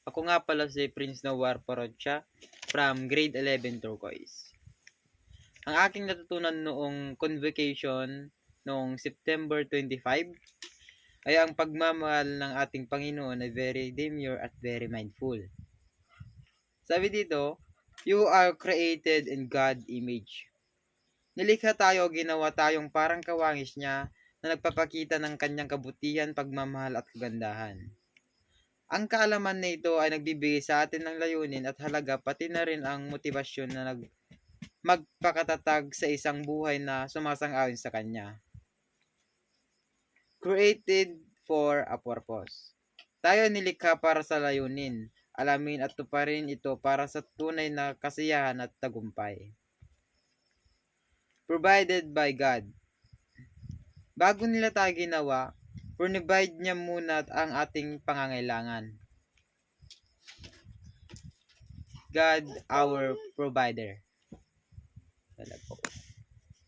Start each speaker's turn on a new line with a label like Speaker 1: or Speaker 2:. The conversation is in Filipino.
Speaker 1: Ako nga pala si Prince Nawar Porocha from grade 11 Turquoise. Ang aking natutunan noong convocation noong September 25 ay ang pagmamahal ng ating Panginoon ay very demure at very mindful. Sabi dito, you are created in God image. Nilikha tayo, ginawa tayong parang kawangis niya na nagpapakita ng kanyang kabutihan, pagmamahal at kagandahan. Ang kaalaman na ito ay nagbibigay sa atin ng layunin at halaga, pati na rin ang motibasyon na magpakatatag sa isang buhay na sumasang-ayon sa Kanya. Created for a purpose. Tayo nilikha para sa layunin, alamin at tuparin ito para sa tunay na kasiyahan at tagumpay. Provided by God. Bago nila tayo ginawa, provide niya muna ang ating pangangailangan. God, our provider. Talaga po.